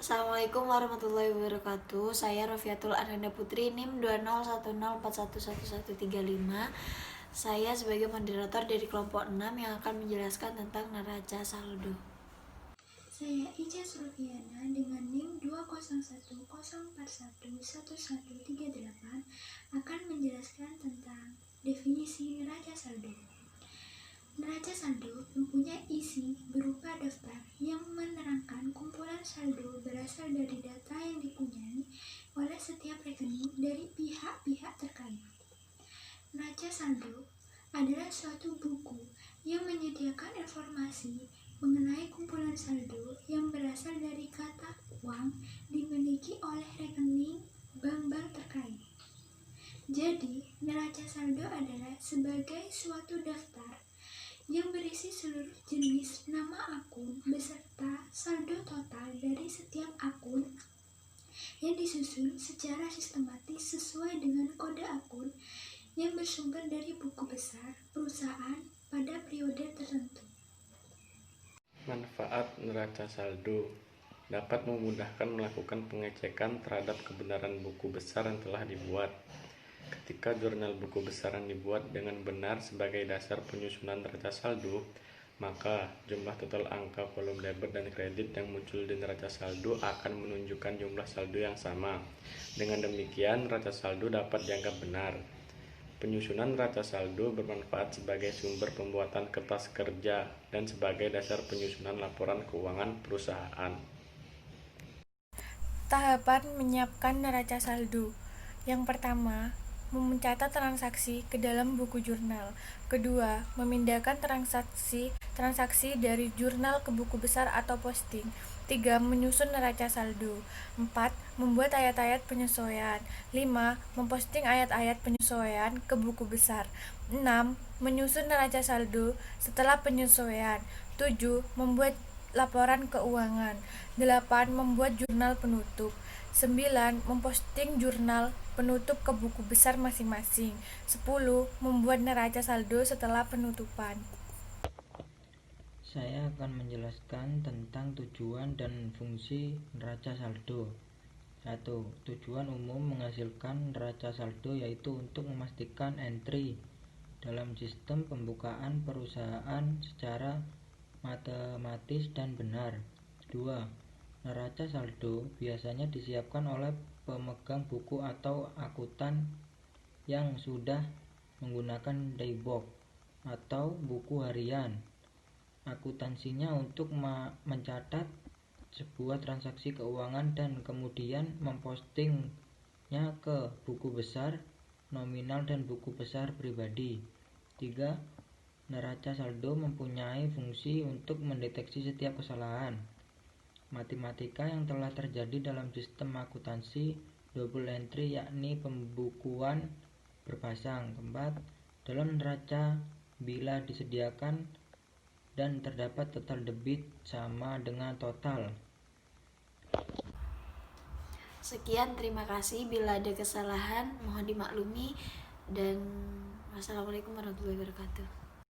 Assalamualaikum warahmatullahi wabarakatuh. Saya Rofiatul Ananda Putri, NIM 20104111135. Saya sebagai moderator dari kelompok 6 yang akan menjelaskan tentang neraca saldo. Saya Ijaz Rufiana dengan NIM 20104111138 akan menjelaskan tentang definisi neraca saldo. Neraca saldo mempunyai isi berupa daftar yang menerangkan kumpulan saldo berasal dari data yang dipunyai oleh setiap rekening dari pihak-pihak terkait. Neraca saldo adalah suatu buku yang menyediakan informasi mengenai kumpulan saldo yang berasal dari kata uang dimiliki oleh rekening bank-bank terkait. Jadi, neraca saldo adalah sebagai suatu daftar yang berisi seluruh jenis nama akun beserta saldo total dari setiap akun yang disusun secara sistematis sesuai dengan kode akun yang bersumber dari buku besar perusahaan pada periode tertentu. Manfaat neraca saldo dapat memudahkan melakukan pengecekan terhadap kebenaran buku besar yang telah dibuat. Ketika jurnal buku besar yang dibuat dengan benar sebagai dasar penyusunan neraca saldo, maka jumlah total angka kolom debit dan kredit yang muncul di neraca saldo akan menunjukkan jumlah saldo yang sama. Dengan demikian, neraca saldo dapat dianggap benar. Penyusunan neraca saldo bermanfaat sebagai sumber pembuatan kertas kerja dan sebagai dasar penyusunan laporan keuangan perusahaan. Tahapan menyiapkan neraca saldo. Yang pertama, mencatat transaksi ke dalam buku jurnal. Kedua, memindahkan transaksi dari jurnal ke buku besar atau posting. 3. Menyusun neraca saldo. 4. Membuat ayat-ayat penyesuaian. 5. Memposting ayat-ayat penyesuaian ke buku besar. 6. Menyusun neraca saldo setelah penyesuaian. 7. Membuat laporan keuangan. 8. Membuat jurnal penutup. 9. Memposting jurnal penutup ke buku besar masing-masing. 10. Membuat neraca saldo setelah penutupan. Saya akan menjelaskan tentang tujuan dan fungsi neraca saldo. 1. Tujuan umum menghasilkan neraca saldo yaitu untuk memastikan entry dalam sistem pembukaan perusahaan secara matematis dan benar. 2. Neraca saldo biasanya disiapkan oleh pemegang buku atau akuntan yang sudah menggunakan daybook atau buku harian akuntansinya untuk mencatat sebuah transaksi keuangan dan kemudian mempostingnya ke buku besar nominal dan buku besar pribadi. 3. Neraca saldo mempunyai fungsi untuk mendeteksi setiap kesalahan matematika yang telah terjadi dalam sistem akuntansi double entry, yakni pembukuan berpasang. 4. Dalam neraca, bila disediakan dan terdapat total debit sama dengan total. Sekian, terima kasih. Bila ada kesalahan mohon dimaklumi dan wassalamualaikum warahmatullahi wabarakatuh.